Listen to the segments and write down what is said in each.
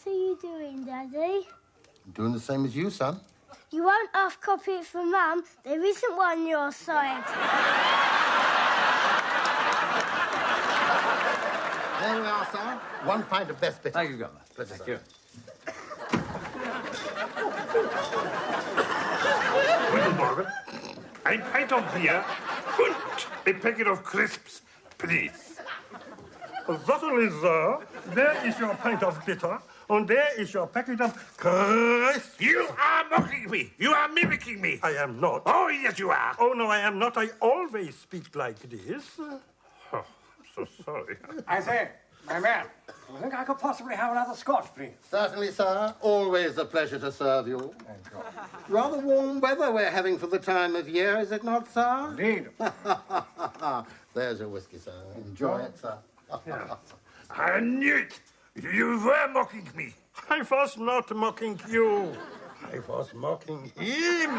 What are you doing, Daddy? I'm doing the same as you, son. You won't half-copy it for Mum. There isn't one on your side. There we are, sir. 1 pint of best bitter. Thank you, Governor. Pleasure, Thank you. Guten Morgen. Ein pint of beer and a packet of crisps, please. Certainly, sir. There is your pint of bitter, and there is your packet of crisps. You are mocking me. You are mimicking me. I am not. Oh, yes, you are. Oh, no, I am not. I always speak like this. Oh, so sorry. I say, my man, I think I could possibly have another scotch, please. Certainly, sir. Always a pleasure to serve you. Thank you. Rather warm weather we're having for the time of year, is it not, sir? Indeed. There's your whiskey, sir. Enjoy it, sir. Yeah. I knew it. You were mocking me. I was not mocking you. I was mocking him.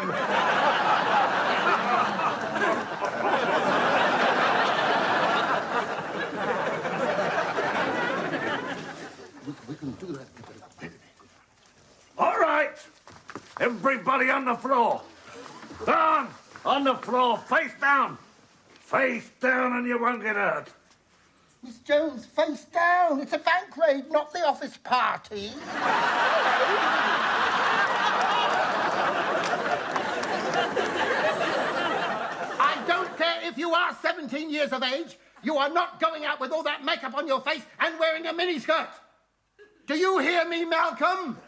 We can do that. All right. Everybody on the floor. Down. On the floor. Face down. Face down and you won't get hurt. Miss Jones, face down. It's a bank raid, not the office party. I don't care if you are 17 years of age. You are not going out with all that makeup on your face and wearing a miniskirt. Do you hear me, Malcolm?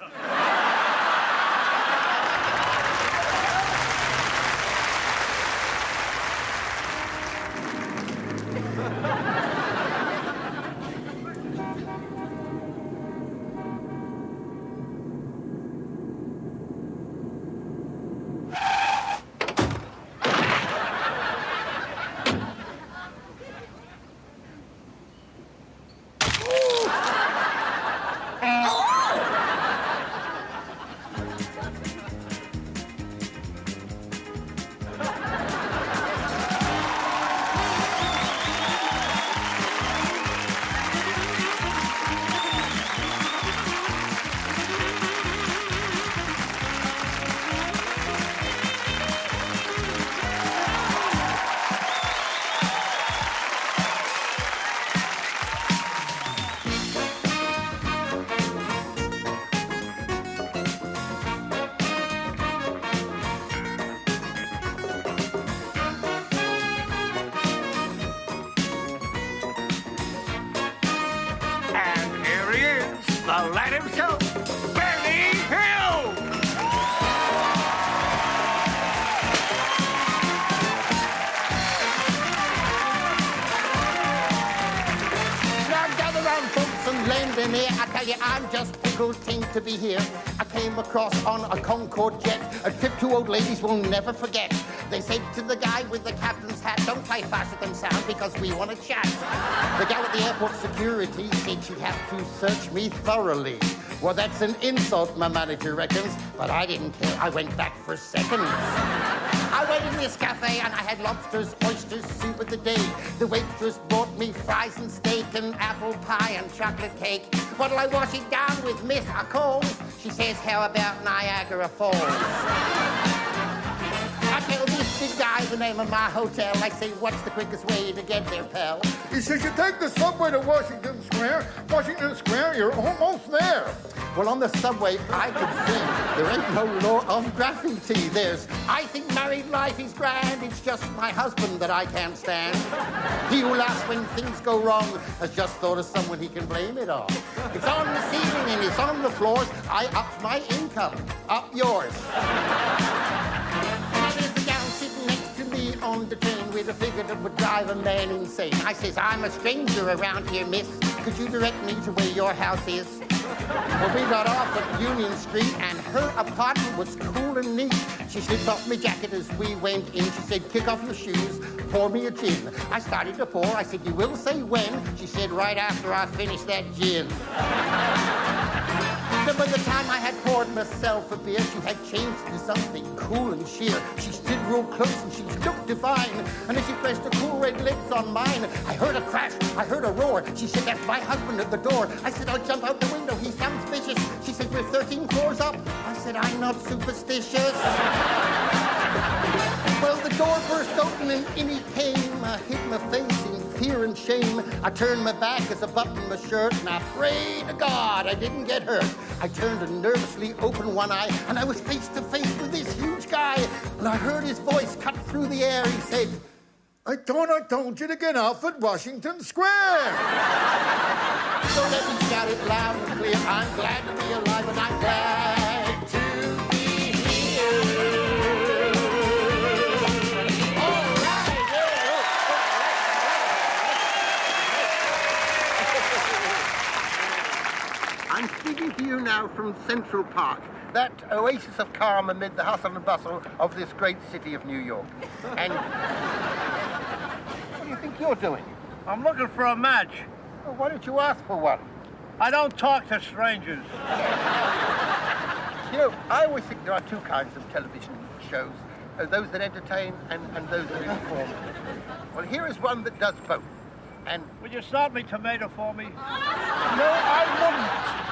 The lad himself, Benny Hill! Now gather round, folks, and lend an ear. I tell you, I'm just tickled to be here. I came across on a Concorde jet, a trip two old ladies will never forget. They said to the guy with the captain's hat, don't fly faster than sound because we want to chat. The gal at the airport security said she'd have to search me thoroughly. Well, that's an insult, my manager reckons, but I didn't care. I went back for seconds. I went in this cafe and I had lobsters, oysters, soup of the day. The waitress brought me fries and steak and apple pie and chocolate cake. What'll I wash it down with, miss? I calls. She says, how about Niagara Falls? I tell this big guy the name of my hotel. I say, what's the quickest way to get there, pal? He says, you take the subway to Washington Square. Washington Square, you're almost there. Well, on the subway, I could see there ain't no law of graffiti. There's, I think married life is grand. It's just my husband that I can't stand. He who laughs when things go wrong has just thought of someone he can blame it on. It's on the ceiling and it's on the floors. I upped my income. Up yours. On the train with a figure that would drive a man insane. I says, I'm a stranger around here, miss. Could you direct me to where your house is? Well, we got off at Union Street, and her apartment was cool and neat. She slipped off my jacket as we went in. She said, kick off your shoes, pour me a gin. I started to pour. I said, you will say when? She said, right after I finish that gin. But by the time I had poured myself a beer, she had changed to something cool and sheer. She stood real close and she looked divine. And as she pressed her cool red lips on mine, I heard a crash, I heard a roar. She said, that's my husband at the door. I said, I'll jump out the window, he sounds vicious. She said, we're 13 floors up. I said, I'm not superstitious. Well, the door burst open and in he came. I hid my face in fear and shame. I turned my back as I buttoned my shirt, and I prayed to God I didn't get hurt. I turned and nervously opened one eye, and I was face to face with this huge guy. And I heard his voice cut through the air. He said, I told you to get off at Washington Square. so let me shout it loud and clear. I'm glad to be alive, and I'm glad to be here. I'm speaking to you now from Central Park, that oasis of calm amid the hustle and bustle of this great city of New York. And what do you think you're doing? I'm looking for a match. Well, why don't you ask for one? I don't talk to strangers. You know, I always think there are two kinds of television shows, those that entertain and those that inform. Well, here is one that does both. And Would you salt me tomato for me? no, I wouldn't.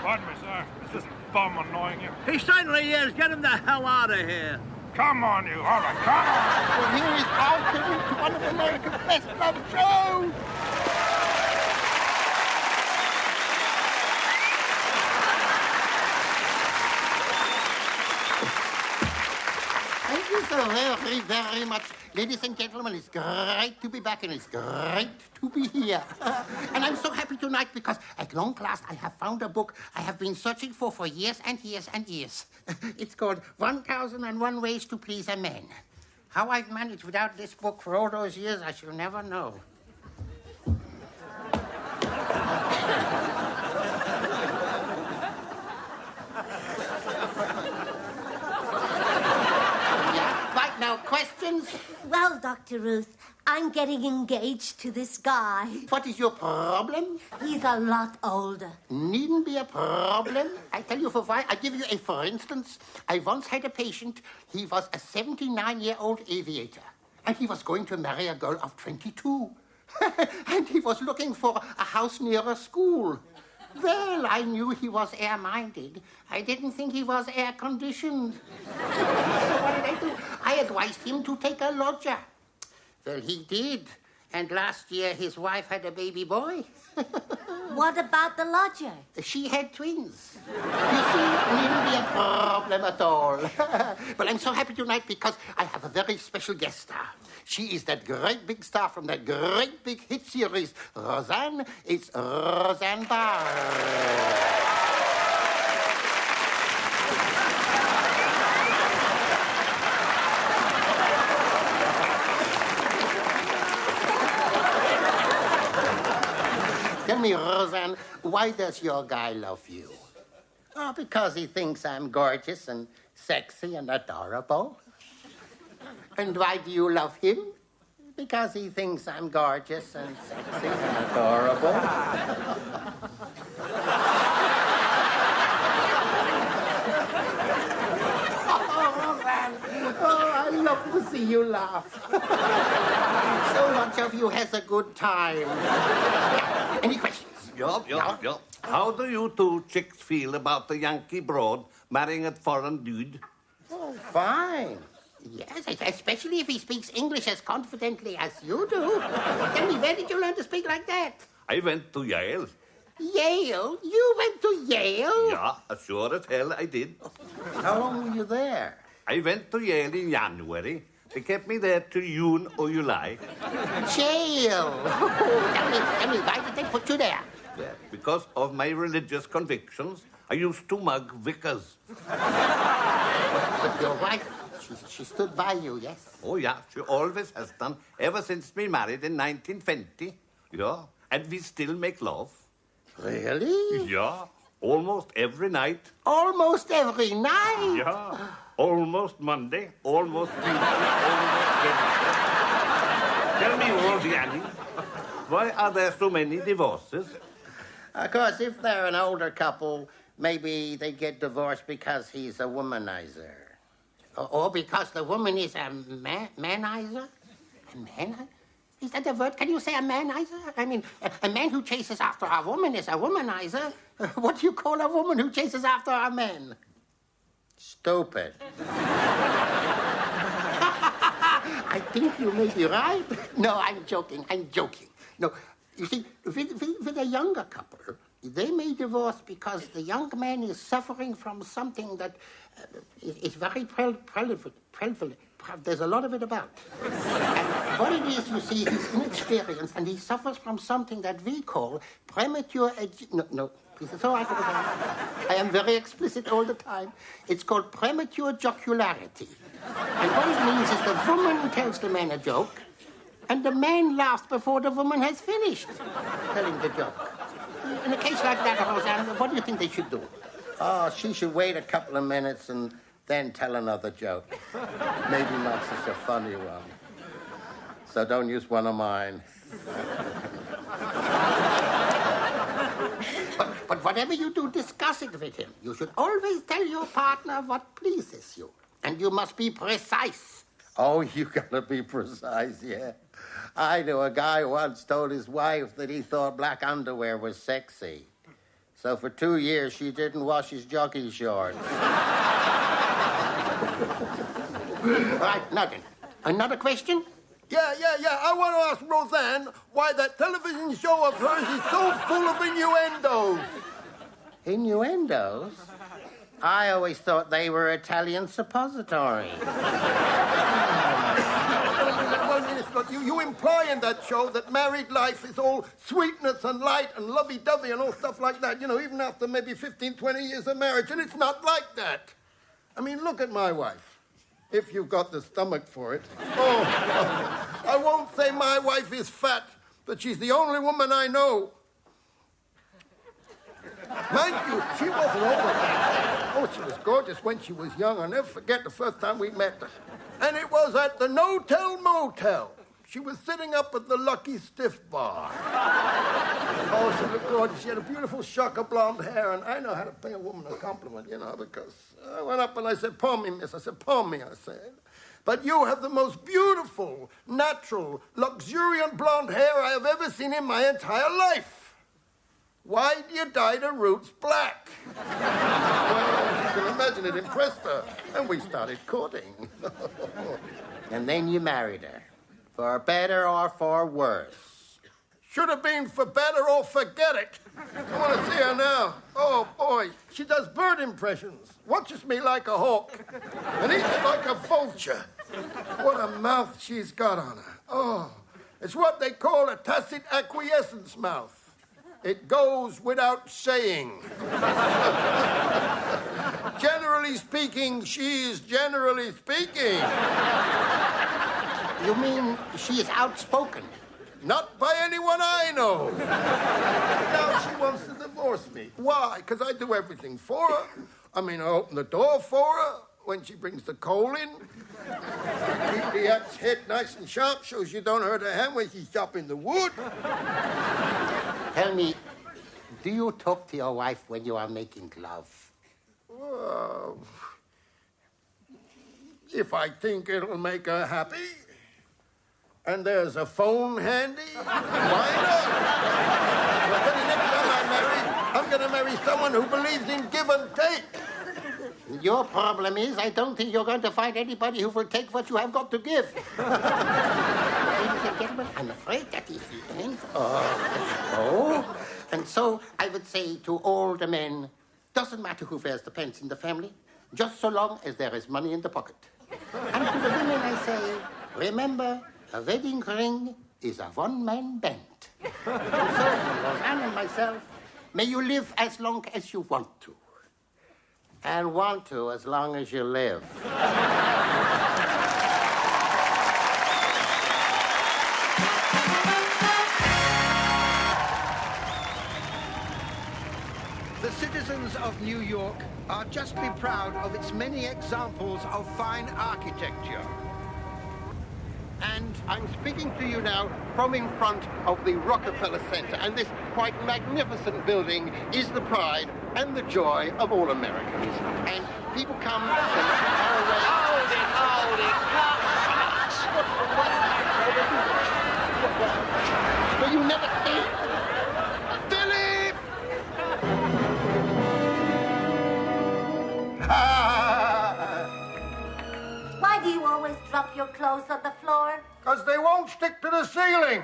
Pardon me, sir. Is this bum annoying you? He certainly is. Get him the hell out of here. Come on, you. All right, come on. Well, here is our tribute to one of America's best loved shows. Thank you so very, very much. Ladies and gentlemen, it's great to be back and it's great to be here. And I'm so happy tonight because at long last I have found a book I have been searching for years and years and years. It's called 1001 Ways to Please a Man. How I've managed without this book for all those years, I shall never know. Now, questions? Well, Dr. Ruth, I'm getting engaged to this guy. What is your problem? He's a lot older. Needn't be a problem. I tell you for why. I give you a for instance. I once had a patient. He was a 79-year-old aviator. And he was going to marry a girl of 22. And he was looking for a house near a school. Well, I knew he was air-minded. I didn't think he was air-conditioned. What did I do? I advised him to take a lodger. Well, he did. And last year, his wife had a baby boy. What about the lodger? She had twins. You see, it needn't be a problem at all. But I'm so happy tonight because I have a very special guest star. She is that great big star from that great big hit series, Roseanne. It's Roseanne Barr. Tell me, Roseanne, why does your guy love you? Oh, because he thinks I'm gorgeous and sexy and adorable. And why do you love him? Because he thinks I'm gorgeous and sexy and adorable. Oh, Roseanne. Oh, I love to see you laugh. So much of you has a good time. Any questions? Yup. How do you two chicks feel about the Yankee broad marrying a foreign dude? Oh, fine. Yes, especially if he speaks English as confidently as you do. Tell me, where did you learn to speak like that? I went to Yale. Yale? You went to Yale? Yeah, sure as hell I did. How long were you there? I went to Yale in January. They kept me there till June or July. Jail. Oh, tell me, why did they put you there? Yeah, because of my religious convictions, I used to mug vicars. But your wife, she stood by you, yes? Oh, yeah, she always has done, ever since we married in 1920. Yeah, and we still make love. Really? Yeah, almost every night. Almost every night? Yeah, almost Monday, almost Tuesday, almost Wednesday. Tell me, Roseanne, why are there so many divorces? Of course, if they're an older couple, maybe they get divorced because he's a womanizer. Or because the woman is a manizer? A manizer? Is that the word? Can you say a manizer? I mean, a man who chases after a woman is a womanizer. What do you call a woman who chases after a man? Stupid. I think you may be right. No, I'm joking. No, you see, with a younger couple, they may divorce because the young man is suffering from something that is very prevalent. There's a lot of it about. And what it is, you see, he's inexperienced, and he suffers from something that we call premature... No, this is all right. I am very explicit all the time. It's called premature jocularity. And what it means is the woman tells the man a joke, and the man laughs before the woman has finished telling the joke. In a case like that, Roseanne, what do you think they should do? Oh, she should wait a couple of minutes and then tell another joke. Maybe not such a funny one. So don't use one of mine. But whatever you do, discuss it with him. You should always tell your partner what pleases you. And you must be precise. Oh, you gotta be precise, yeah. I knew a guy who once told his wife that he thought black underwear was sexy. So for 2 years, she didn't wash his jockey shorts. Right, nothing. Another question? Yeah. I want to ask Roseanne why that television show of hers is so full of innuendos. Innuendos? I always thought they were Italian suppository. You imply in that show that married life is all sweetness and light and lovey-dovey and all stuff like that, you know, even after maybe 15, 20 years of marriage, and it's not like that. I mean, look at my wife, if you've got the stomach for it. Oh, I won't say my wife is fat, but she's the only woman I know. Mind you, she wasn't overweight. Oh, she was gorgeous when she was young. I'll never forget the first time we met her. And it was at the No-Tell Motel. She was sitting up at the Lucky Stiff Bar. Oh, she looked gorgeous. She had a beautiful shock of blonde hair, and I know how to pay a woman a compliment, you know, because I went up and I said, "Pardon me, miss." I said, "Pardon me," I said. "But you have the most beautiful, natural, luxuriant blonde hair I have ever seen in my entire life. Why do you dye the roots black?" Well, you can imagine it impressed her, and we started courting. And then you married her. For better or for worse? Should have been for better or forget it. I want to see her now. Oh, boy. She does bird impressions, watches me like a hawk, and eats like a vulture. What a mouth she's got on her. Oh, it's what they call a tacit acquiescence mouth. It goes without saying. Generally speaking, she's generally speaking. You mean she is outspoken? Not by anyone I know. Now she wants to divorce me. Why? Because I do everything for her. I mean, I open the door for her when she brings the coal in. Keep the axe head nice and sharp so she don't hurt her hand when she's chopping the wood. Tell me, do you talk to your wife when you are making love? If I think it'll make her happy, and there's a phone handy, why not? But then the next time I marry, I'm going to marry someone who believes in give and take. Your problem is I don't think you're going to find anybody who will take what you have got to give. Ladies and gentlemen, I'm afraid that is the end of the show. And so I would say to all the men, doesn't matter who wears the pants in the family, just so long as there is money in the pocket. And to the women I say, remember, a wedding ring is a one-man band. And so, Roseanne and myself, may you live as long as you want to. And want to as long as you live. The citizens of New York are justly proud of its many examples of fine architecture. And I'm speaking to you now from in front of the Rockefeller Center, and this quite magnificent building is the pride and the joy of all Americans. And people come from far away. Hold it, Will you never see? Philip! Why do you always drop your clothes on the floor? Because they won't stick to the ceiling.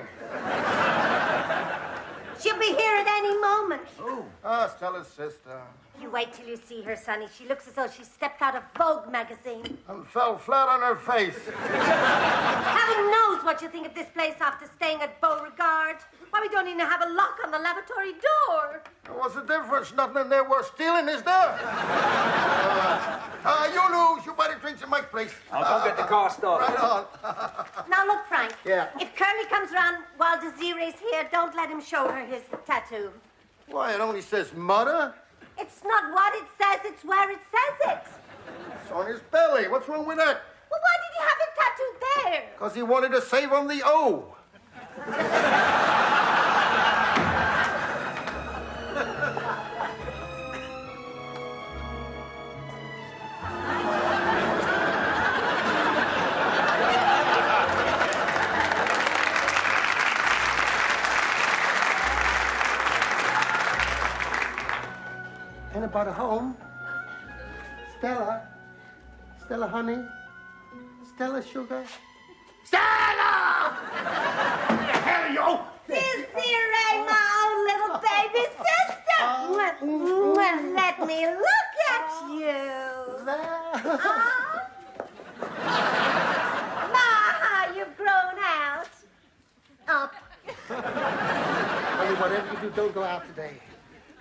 She'll be here at any moment. Stella's sister. You wait till you see her, Sonny. She looks as though she stepped out of Vogue magazine. And fell flat on her face. Heaven knows what you think of this place after staying at Beauregard. Why, we don't even have a lock on the lavatory door. What's the difference? Nothing in there worth stealing, is there? You lose. You buy the drinks at my place. I'll go get the car started. Right on. Now, look, Frank. Yeah. If Curly comes around while Desiree's here, don't let him show her his tattoo. Why, it only says mother. It's not what it says, it's where it says it. It's on his belly. What's wrong with that? Well, why did he have it tattooed there? Because he wanted to save on the O. Anybody home? Stella? Stella, honey? Stella, sugar? Stella! Where the hell are you? Desiree, my own little baby sister. Let me look at you. My, you've grown out. Up. Honey, whatever you do, don't go out today.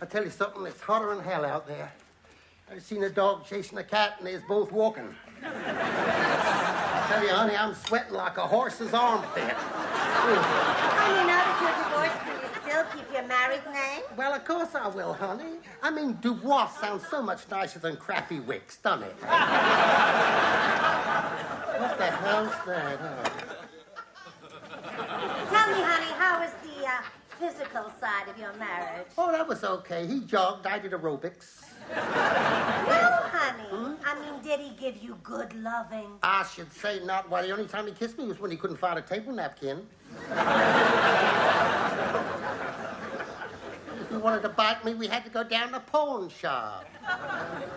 I tell you something, it's hotter than hell out there. I've seen a dog chasing a cat, and they's both walking. I tell you, honey, I'm sweating like a horse's armpit. Honey, now that you're divorced, can you still keep your married name? Well, of course I will, honey. I mean, Dubois sounds so much nicer than Crappy Wicks, doesn't it? What the hell's that? Tell me, honey, how was the physical side of your marriage? Oh, that was okay. He jogged, I did aerobics. No, honey. I mean, did he give you good loving? I should say not. Why, the only time he kissed me was when he couldn't find a table napkin. If he wanted to bite me, we had to go down the pawn shop.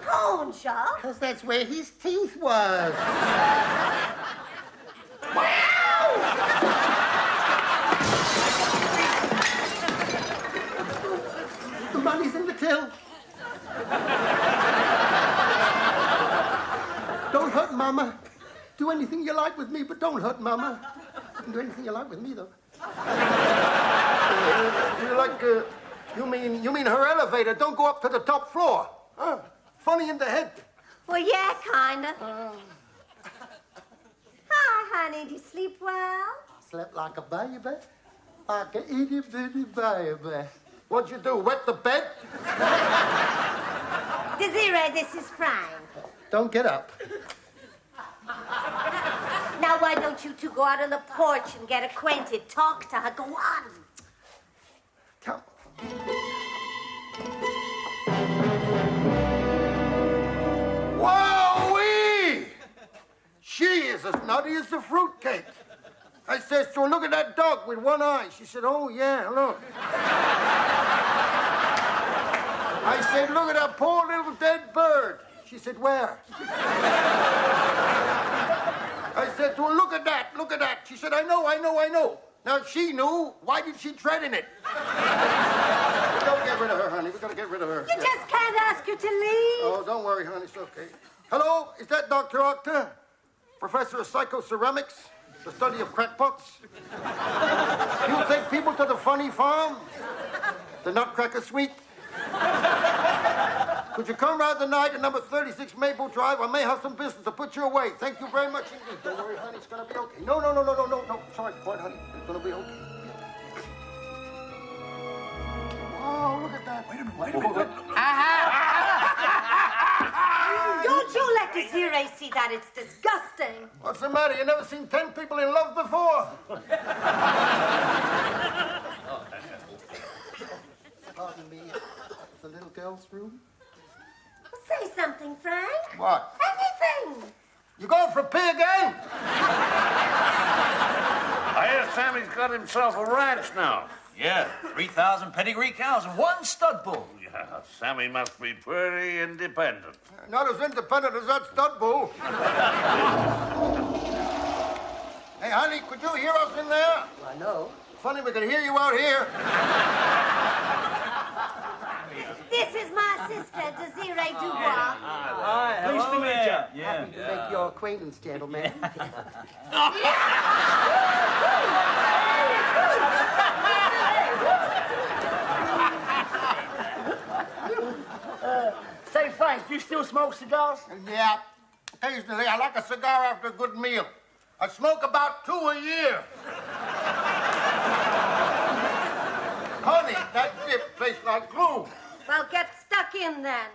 Pawn shop? Because that's where his teeth was. The money's in the till. Don't hurt Mama. Do anything you like with me, but don't hurt Mama. You can do anything you like with me, though. You mean her elevator? Don't go up to the top floor. Huh? Funny in the head. Well, yeah, kinda. Hi, honey. Do you sleep well? Slept like a baby. Like an itty bitty baby. What'd you do? Wet the bed? Desiree, this is Frank. Don't get up. Now, why don't you two go out on the porch and get acquainted? Talk to her. Go on. Come. Wowee! She is as nutty as a fruitcake. I says to her, look at that dog with one eye. She said, oh, yeah, look. I said, look at that poor little dead bird. She said, where? I said to her, look at that, look at that. She said, I know. Now, if she knew, why did she tread in it? We gotta get rid of her, honey. We gotta get rid of her. You just can't ask her to leave. Oh, don't worry, honey. It's okay. Hello, is that Dr. Octa? Professor of Psychoceramics? The study of crackpots? You take people to the funny farm? The Nutcracker Suite? Could you come round tonight at number 36 Maple Drive? I may have some business to put you away. Thank you very much indeed. Don't worry, honey. It's gonna be okay. No. Sorry, quiet, honey. It's gonna be okay. Oh, look at that. Wait a minute. Don't you let Desiree see that? It's disgusting. What's the matter? You never seen 10 people in love before? Pardon me, the little girl's room? Say something, Frank. What? Anything. You going for a pee again? I hear Sammy's got himself a ranch now. Yeah, 3,000 pedigree cows and 1 stud bull. Yeah, Sammy must be pretty independent. Not as independent as that stud bull. Hey, honey, could you hear us in there? I know. Funny we can hear you out here. This is my sister, Desiree Dubois. Hi, Pleased to meet you. Happy to make your acquaintance, gentlemen. Say, Frank, do you still smoke cigars? Yeah. Occasionally, I like a cigar after a good meal. I smoke about 2 a year. Honey, that dip tastes like glue. Well, get stuck in then.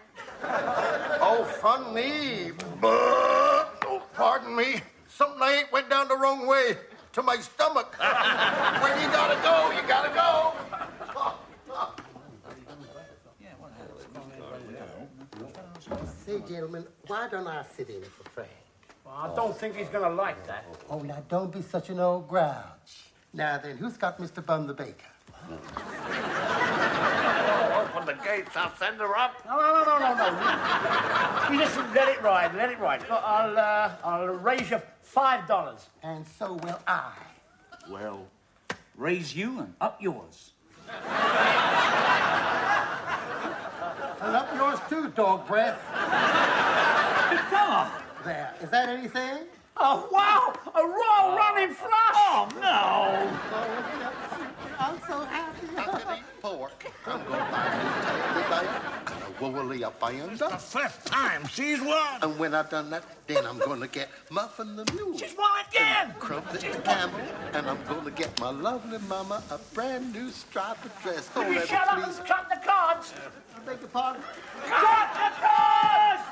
Oh, funny. Oh, pardon me. Something I ate went down the wrong way to my stomach. When you gotta go, you gotta go. Say, gentlemen, why don't I sit in for Frank? Well, I don't think he's going to like that. Oh, now, don't be such an old grouch. Now, then, who's got Mr. Bun the Baker? Open the gates, I'll send her up. No. You just let it ride, let it ride. Look, I'll raise you $5. And so will I. Well, raise you and up yours. And up yours too, dog breath. Come There. Is that anything? Oh, wow! A royal running flush! Oh, no! I'm so happy. I can eat pork. I'm going to buy a new tail and a woolly up iron. The 5th time she's won. And when I've done that, then I'm going to get Muffin the Mule. She's won again! Crumpet the Camel. And I'm going to get my lovely mama a brand new striped dress. Oh, Will you let shut me up please. and cut the cards? I beg your pardon? Cut the cards!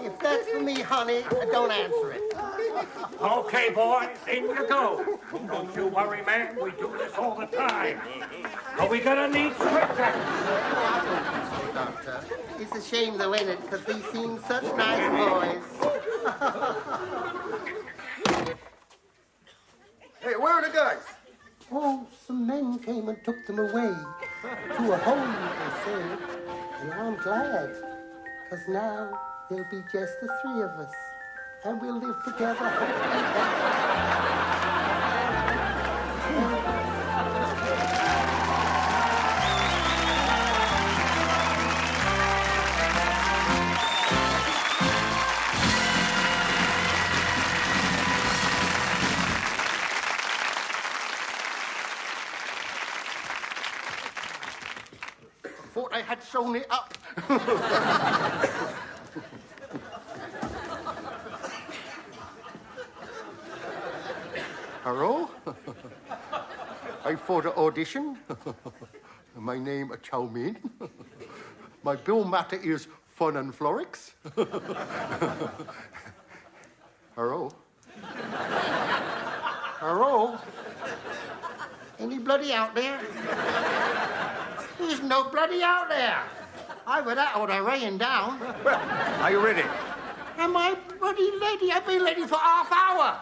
If that's for me, honey, don't answer it. Okay, boys, in you go. Don't you worry, man. We do this all the time. Are we gonna need spectacles? Doctor, it's a shame though, ain't it? Because they seem such nice boys. Hey, where are the guys? Oh, some men came and took them away to a home, they said. And I'm glad, because now there'll be just the 3 of us. And we'll live together. Thought I had sewn it up. Hello? I for the audition. My name is Chow Mein. My bill matter is Fun and Florix. Hello? Hello? Anybody out there? There's nobody out there. Either that or they're rain down. Are you ready? Am I bloody ready? I've been ready for half hour.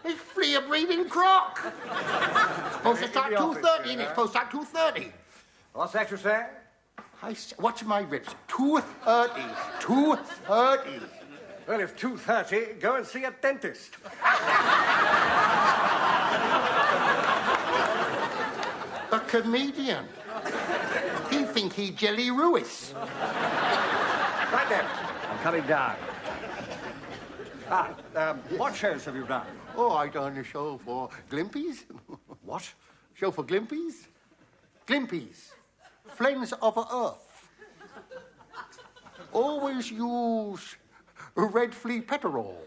It's flea-breathing crock. It's supposed to start 2:30 and it's supposed to start 2:30. What's that you say? Watch my ribs. 2:30. 2:30. Well, if 2:30, go and see a dentist. A comedian. He think he Jelly Ruiz. Right then. I'm coming down. What shows have you done? Oh, I done a show for Glimpies. What? Show for Glimpies? Glimpies. Flames of the earth. Always use red flea petrol.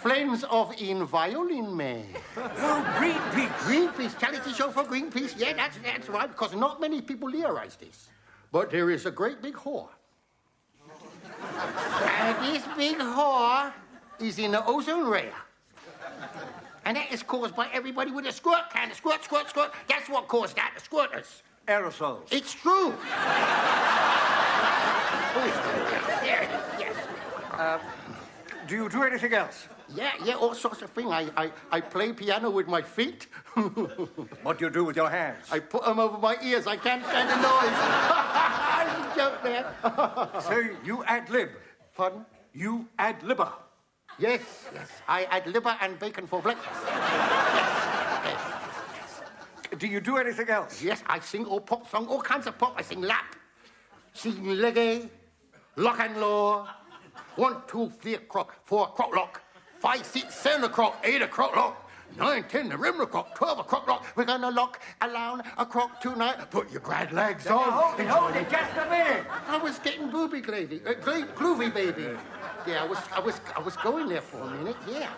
Friends of in violin man. Oh, Greenpeace. Greenpeace, charity show for Greenpeace. Yeah, that's right, because not many people realize this. But there is a great big whore. And this big whore is in the ozone layer. And that is caused by everybody with a squirt can. Squirt, squirt, squirt. That's what caused that, the squirters. Aerosols. It's true. Yes. Do you do anything else? Yeah, all sorts of things. I play piano with my feet. What do you do with your hands? I put them over my ears. I can't stand the noise. I joke there. So you ad-lib. Pardon? You ad-libber. Yes. I add liver and bacon for breakfast. Do you do anything else? Yes, I sing all pop songs, all kinds of pop. I sing lap, sing reggae, lock and law. 1, 2, 3 o'clock, 4 o'clock lock, 5, 6, 7 o'clock, 8 o'clock lock, 9, 10, the rim o'clock, 12 o'clock lock. We're gonna lock around o'clock tonight. Put your grad legs on. Hold it, just a minute. I was getting booby groovy, baby. Yeah, I was going there for a minute. Yeah.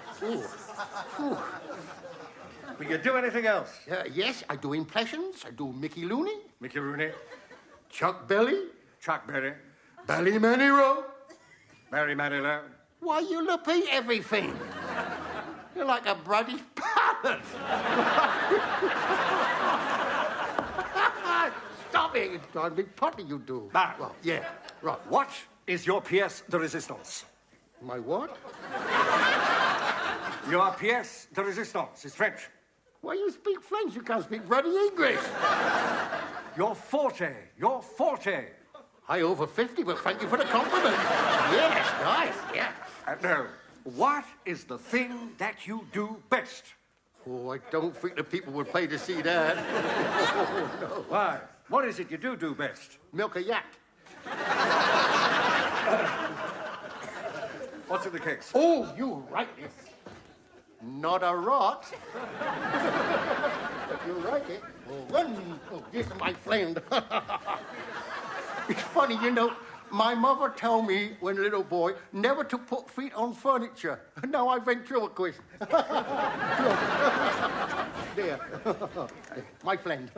Ooh. Will you do anything else? Yes, I do impressions. I do Mickey Looney, Mickey Rooney, Chuck Berry, Chuck Berry, Barry Manilow. Mary Manilow. Why you repeat everything? You're like a bloody parrot. Stop it. It's a big potty you do. Right. Well, yeah. Right. What is your pièce de résistance? My what? Your pièce de résistance is French. Why you speak French? You can't speak bloody English. Your forte. I over 50, but thank you for the compliment. Yes, nice, yeah. No. What is the thing that you do best? Oh, I don't think the people would pay to see that. Oh, no. Why? What is it you do best? Milk a yak. What's in the case? Oh, you right this. Not a rot. But you like it. Oh, this is my friend. It's funny, you know, my mother told me when a little boy never to put feet on furniture. Now I ventriloquist. There. My friend.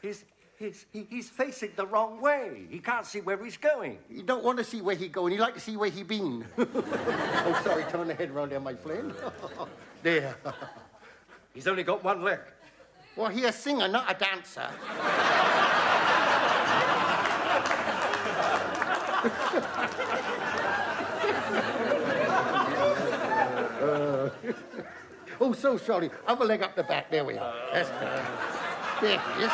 He's facing the wrong way. He can't see where he's going. You don't want to see where he going. You like to see where he been. Oh, sorry, turn the head round there, my friend. There. He's only got one leg. Well, he's a singer, not a dancer. Oh, so sorry. Other leg up the back. There we are. That's better. There, yes.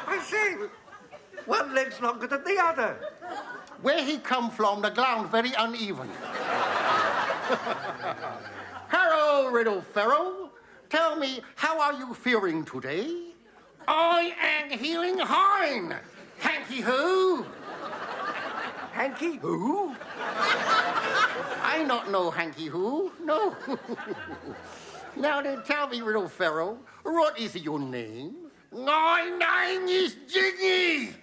I see. One leg's longer than the other. Where he come from, the ground very uneven. Hello, Riddle Ferro. Tell me, how are you feeling today? I am feeling fine. Hanky who? Hanky who? I not know hanky who. No. Now then, tell me, Riddle Ferro, what is your name? My name is Jiggy.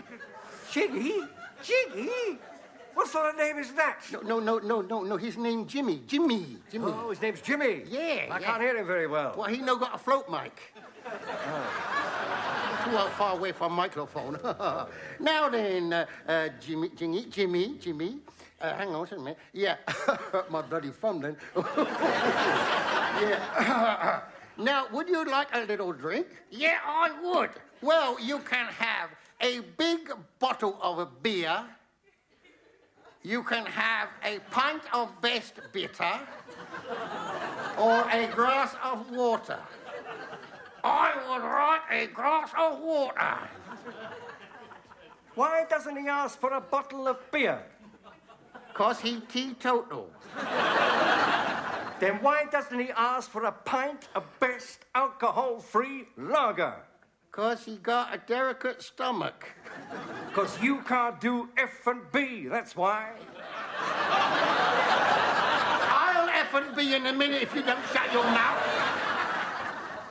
Jiggy? Jiggy? What sort of name is that? No. His name Jimmy. Jimmy. Oh, his name's Jimmy. Yeah. I can't hear him very well. Well, he no got a float mic. Too far away from microphone. Now then, Jimmy. Hang on a minute. Yeah, my bloody thumb then. Yeah. Now, would you like a little drink? Yeah, I would. Well, you can have a big bottle of beer. You can have a pint of best bitter or a glass of water. I would like a glass of water. Why doesn't he ask for a bottle of beer? 'Cause he teetotal. Then why doesn't he ask for a pint of best alcohol-free lager? 'Cause he got a delicate stomach. 'Cause you can't do F and B, that's why. I'll F and B in a minute if you don't shut your mouth.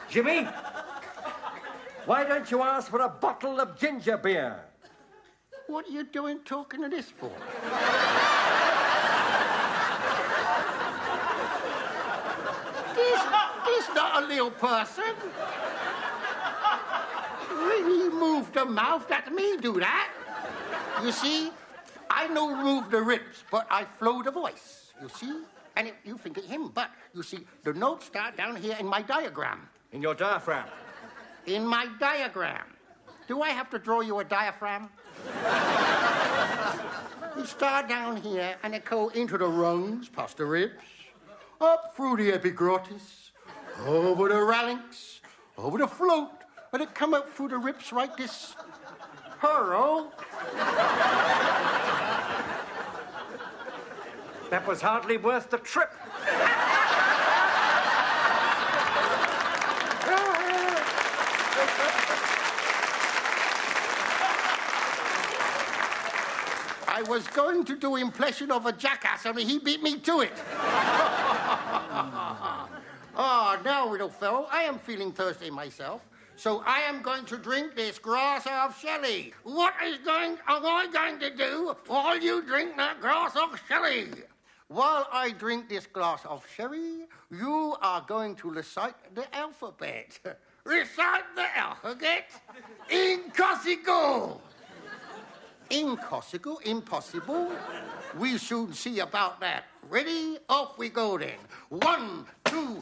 Jimmy, Why don't you ask for a bottle of ginger beer? What are you doing talking to this for? This not a little person. When you move the mouth, that's me do that. You see, I know move the ribs, but I flow the voice. You see? And you think of him, but you see, the notes start down here in my diagram. In your diaphragm? In my diagram. Do I have to draw you a diaphragm? You start down here and it go into the rungs, past the ribs, up through the epiglottis, over the larynx, over the throat, and it come up through the ribs like this. Hello. That was hardly worth the trip. I was going to do impression of a jackass, only he beat me to it. Oh, now, little fellow, I am feeling thirsty myself, so I am going to drink this glass of sherry. What am I going to do while you drink that glass of sherry? While I drink this glass of sherry, you are going to recite the alphabet. Recite the alphabet. Incossible. Incossible, impossible. We soon see about that. Ready? Off we go then. 1, 2, 3.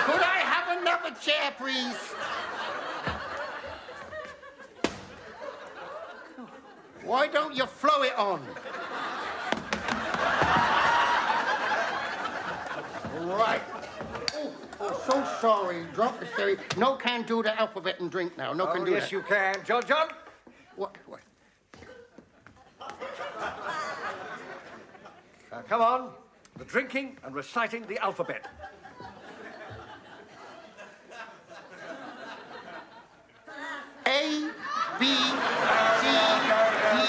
Could I have another chair, please? Why don't you throw it on? Right. Oh, so sorry. Drop the sherry. No can do the alphabet and drink now. No can do yes, that. you can. John. What? Come on. The drinking and reciting the alphabet. A, B, C,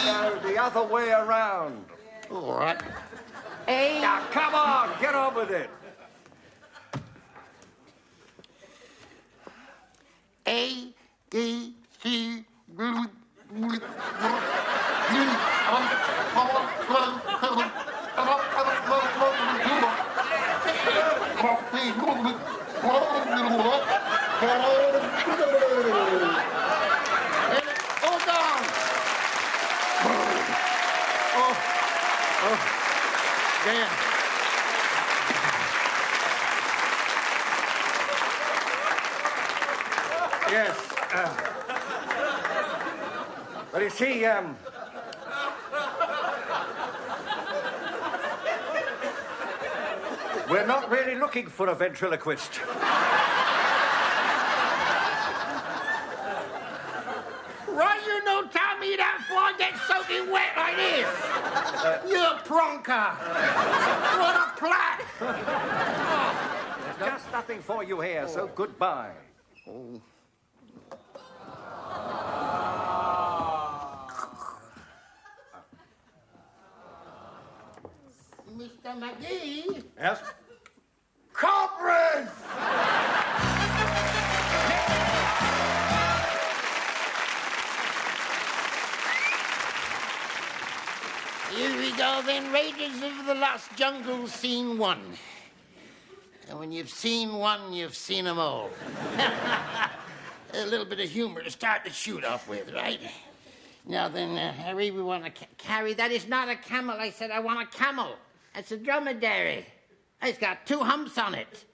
No, the other way around. D. All right. A. Now, come on. Get on with it. A, B, C, Damn. Yes. But you see, we're not really looking for a ventriloquist. Why you no tell me that before I get soaking wet like this? You're a pronker. What a plat. There's just nothing for you here, so goodbye. Oh. Mr. McGee? Yes? Cobras! Here we go then, Raiders of the Lost Jungle, Scene 1. And when you've seen one, you've seen them all. A little bit of humor to start the shoot off with, right? Now then, Harry, we want to carry. That is not a camel. I said I want a camel. That's a dromedary. It's got 2 humps on it.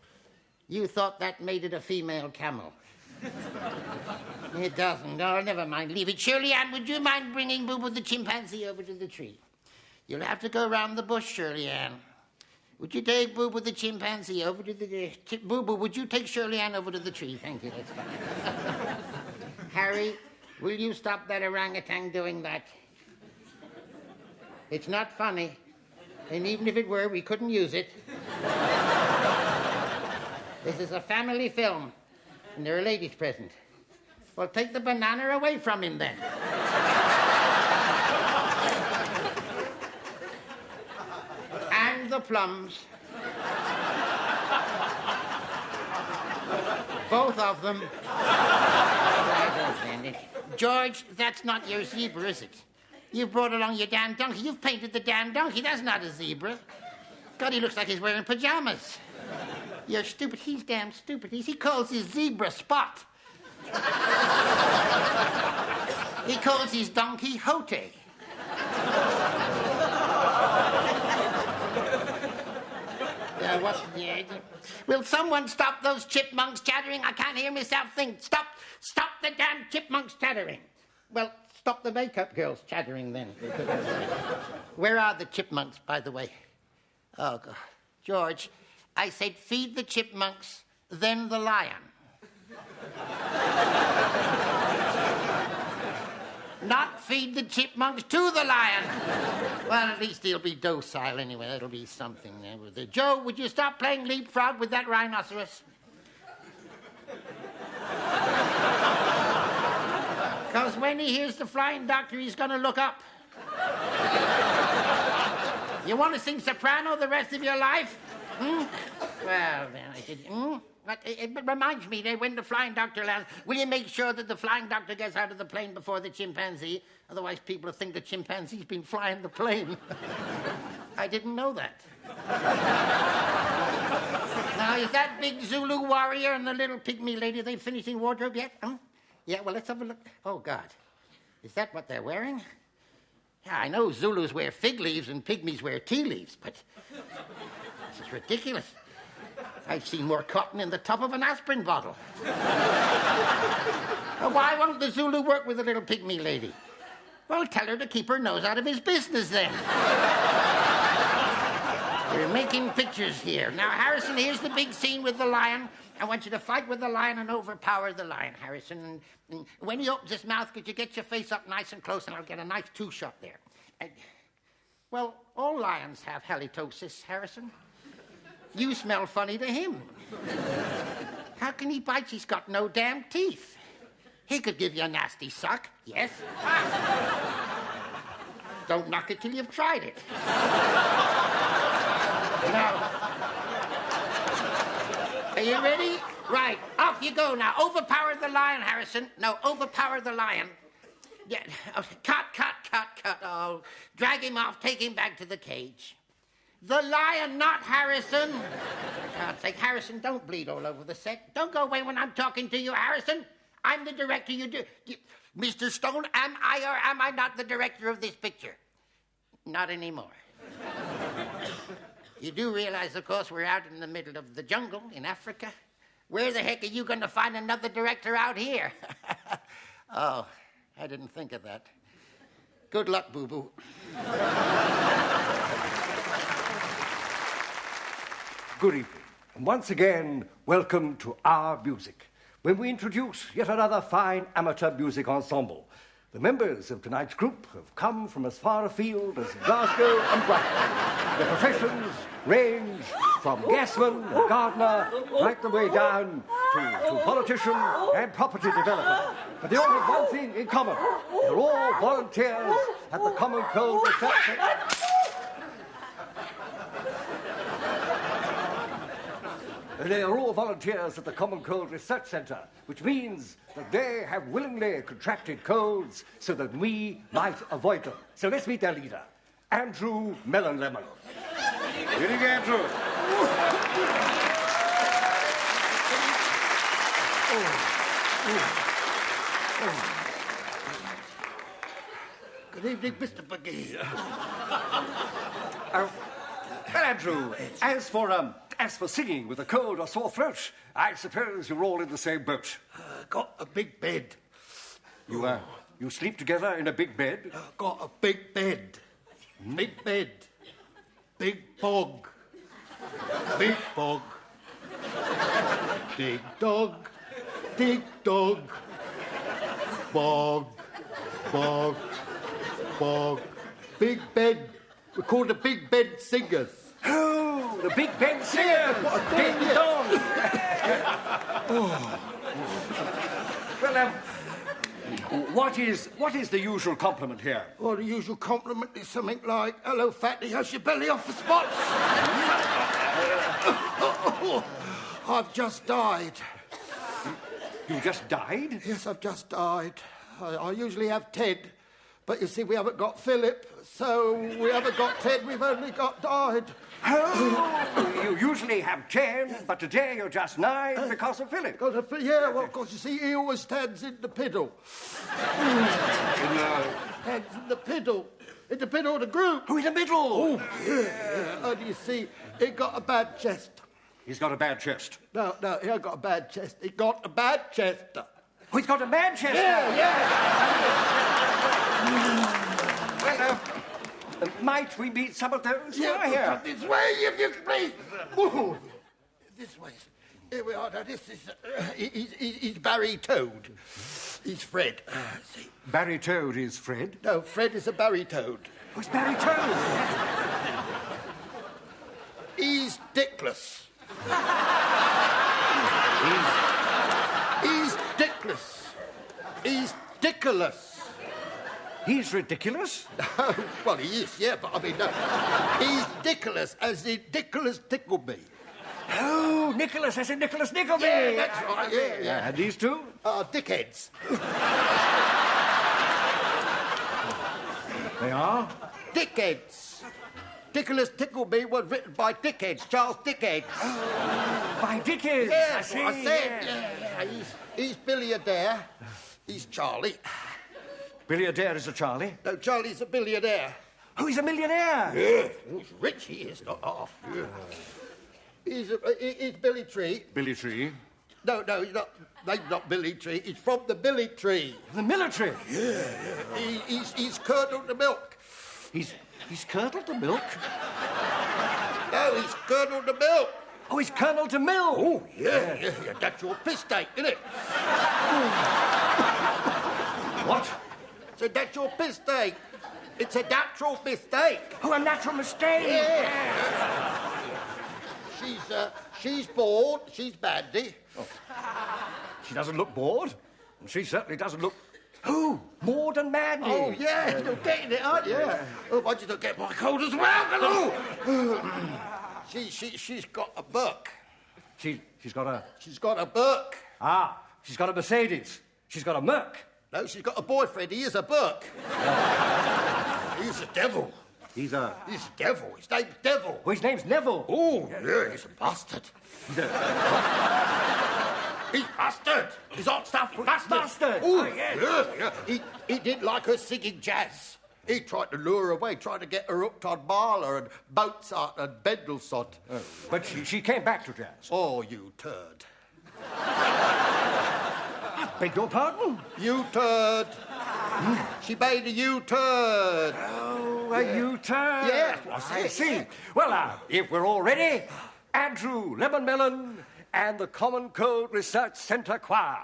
You thought that made it a female camel. It doesn't. Oh, never mind. Leave it. Shirley Ann, would you mind bringing Boo Boo the chimpanzee over to the tree? You'll have to go around the bush, Shirley Ann. Would you take Boo Boo the chimpanzee over to the... Boo Boo, would you take Shirley Ann over to the tree? Thank you, that's fine. Harry, will you stop that orangutan doing that? It's not funny. And even if it were, we couldn't use it. This is a family film, and there are ladies present. Well, take the banana away from him, then. And the plums. Both of them. I don't stand it. George, that's not your zebra, is it? You've brought along your damn donkey. You've painted the damn donkey. That's not a zebra. God, he looks like he's wearing pajamas. You're stupid. He's damn stupid. He calls his zebra Spot. He calls his donkey Hote. Will someone stop those chipmunks chattering? I can't hear myself think. Stop the damn chipmunks chattering. Well, stop the makeup girls chattering then. Where are the chipmunks, by the way? Oh, God. George, I said feed the chipmunks, then the lion. Not feed the chipmunks to the lion. Well, at least he'll be docile anyway. That'll be something. Joe, would you stop playing leapfrog with that rhinoceros? Because when he hears the flying doctor, he's going to look up. You want to sing soprano the rest of your life? Hmm? Well, then I did. It reminds me that when the flying doctor lands, will you make sure that the flying doctor gets out of the plane before the chimpanzee? Otherwise, people will think the chimpanzee's been flying the plane. I didn't know that. Now, is that big Zulu warrior and the little pygmy lady, they finished in wardrobe yet? Huh? Yeah, well, let's have a look. Oh, God. Is that what they're wearing? Yeah, I know Zulus wear fig leaves and pygmies wear tea leaves, but this is ridiculous. I've seen more cotton in the top of an aspirin bottle. Why won't the Zulu work with the little pygmy lady? Well, tell her to keep her nose out of his business, then. We're making pictures here. Now, Harrison, here's the big scene with the lion. I want you to fight with the lion and overpower the lion, Harrison. And when he opens his mouth, could you get your face up nice and close, and I'll get a nice two-shot there. Well, all lions have halitosis, Harrison. You smell funny to him. How can he bite? He's got no damn teeth. He could give you a nasty suck, yes. Don't knock it till you've tried it. Now, are you ready? Right, off you go now. Overpower the lion, Harrison. No, overpower the lion. Yeah. Oh, cut. Oh, drag him off, take him back to the cage. The lion, not Harrison. For God's sake, Harrison, don't bleed all over the set. Don't go away when I'm talking to you, Harrison. I'm the director. Mr. Stone, am I or am I not the director of this picture? Not anymore. You do realize, of course, we're out in the middle of the jungle in Africa. Where the heck are you going to find another director out here? Oh, I didn't think of that. Good luck, boo-boo. Good evening. And once again, welcome to our music, when we introduce yet another fine amateur music ensemble. The members of tonight's group have come from as far afield as Glasgow and Brighton. Their professions range from gasman and gardener right the way down to politician and property developer. But they all have one thing in common. They're all volunteers at the Common Cold Research. They are all volunteers at the Common Cold Research Centre, which means that they have willingly contracted colds so that we might avoid them. So let's meet their leader, Andrew Melon Lemon. Good evening, Andrew. Good evening, Mr. Buggy. Well, Andrew, as for singing with a cold or sore throat, I suppose you're all in the same boat. Got a big bed. You sleep together in a big bed? Got a big bed. Big bed. Big bog. Big bog. Dig dog. Dig dog. Bog. Bog. Bog. Big bed. We're called the Big Bed Singers. Oh, the Big Ben Singers! Ding dong! Well, What is the usual compliment here? Well, the usual compliment is something like, hello, fatty, how's your belly off the spots? I've just died. You just died? Yes, I've just died. I usually have Ted, but you see, we haven't got Philip, so we haven't got Ted, we've only got died. Oh, you usually have 10, but today you're just 9 because of Philip. Yeah, well, of course, you see, he always stands in the piddle. Stands in the piddle. In the middle of the group. Oh, in the middle? Oh, yeah. And you see, he got a bad chest. He's got a bad chest. No, he ain't got a bad chest. He got a bad chest. Oh, he's got a bad chest? Yeah. Well, might we meet some of those who are here? This way, if you please. Ooh, this way. Here we are. Now, this is... he's Barry Toad. He's Fred. See. Barry Toad is Fred? No, Fred is a Barry Toad. Oh, it's Barry Toad. He's Dickless. He's Dickless. He's Dickless. He's ridiculous? Well, he is, yeah, but I mean, no. He's Dickless, as in Nicholas Tickleby. Oh, Nicholas, as in Nicholas Nickleby. Yeah, that's right, yeah. And these two? Dickheads. They are? Dickheads. Nicholas Tickleby was written by Dickheads, Charles Dickheads. By Dickens? Yeah, I see. what I said. Yeah. He's Billy Adair. He's Charlie. Billy Adair is a Charlie? No, Charlie's a billionaire. Oh, he's a millionaire? Yeah. He's rich, he is, not half. Yeah. He's Billy Tree. Billy Tree? No, he's not. Name's not Billy Tree. He's from the Billy Tree. The military? Yeah. He's curdled the milk. He's curdled the milk? No, he's curdled the milk. Oh, he's Colonel de Mill. Oh, yeah. That's your piss take, isn't it? What? So that's your mistake. It's a natural mistake. Oh, a natural mistake. Yeah. She's bored. She's Mandy. Oh. She doesn't look bored. And she certainly doesn't look... Who? More than Mandy. Oh, yeah. You're getting it, aren't you? Yeah. Oh, why did I get my cold as well? Hello. She's got a book. She's got a... She's got a book. Ah, she's got a Mercedes. She's got a Merc. No, she's got a boyfriend. He is a book. He's a devil. He's a devil. His name's Devil. Oh, his name's Neville. Oh, yeah, he's a bastard. He's bastard. He's hot stuff bastard. Bastard. Oh, yes. Yeah. He didn't like her singing jazz. He tried to lure her away, tried to get her hooked on Mahler and Mozart and Mendelssohn. Oh, but she came back to jazz. Oh, you turd. Beg your pardon? You turd. She made a U-turn. Oh, a U-turn. Yes, I see. Well, if we're all ready, Andrew Lemon Melon and the Common Cold Research Centre Choir.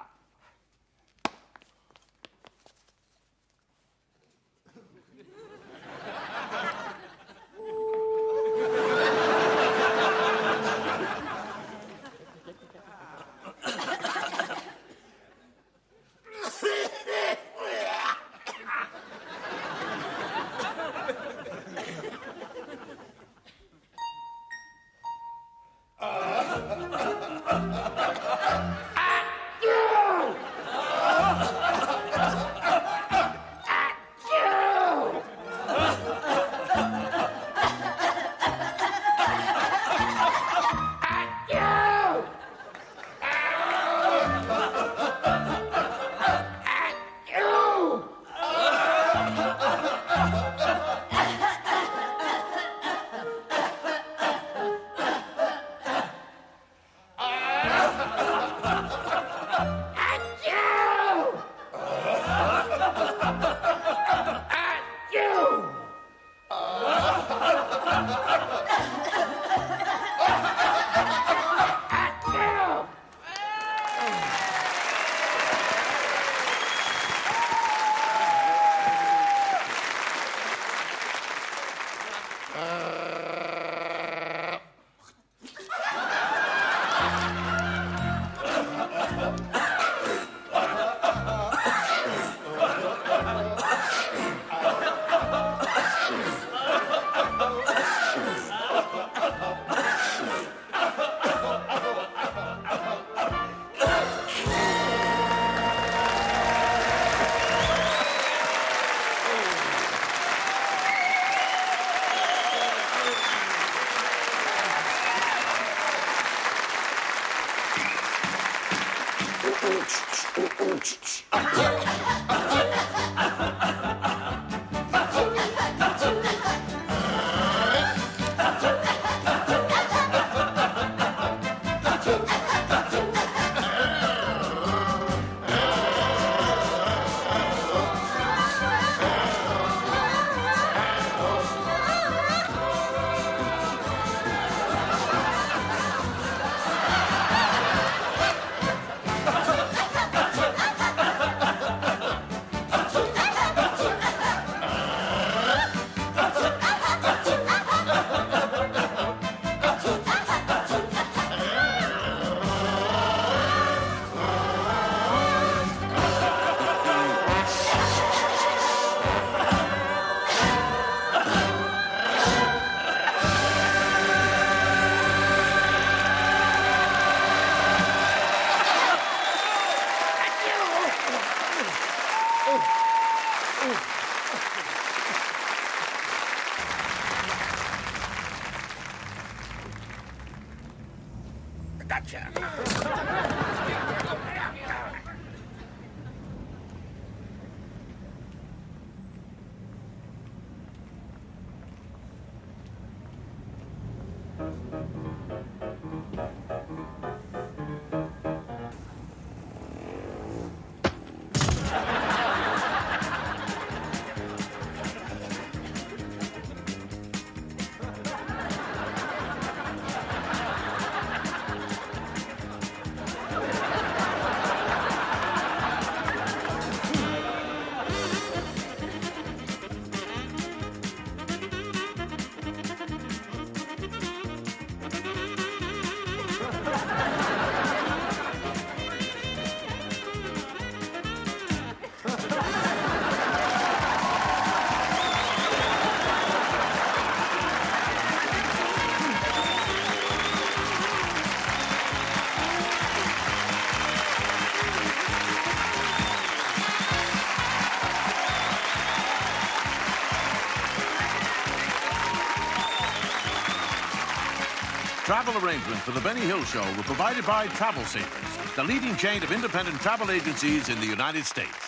pleasure. Travel arrangements for the Benny Hill Show were provided by Travel Savers, the leading chain of independent travel agencies in the United States.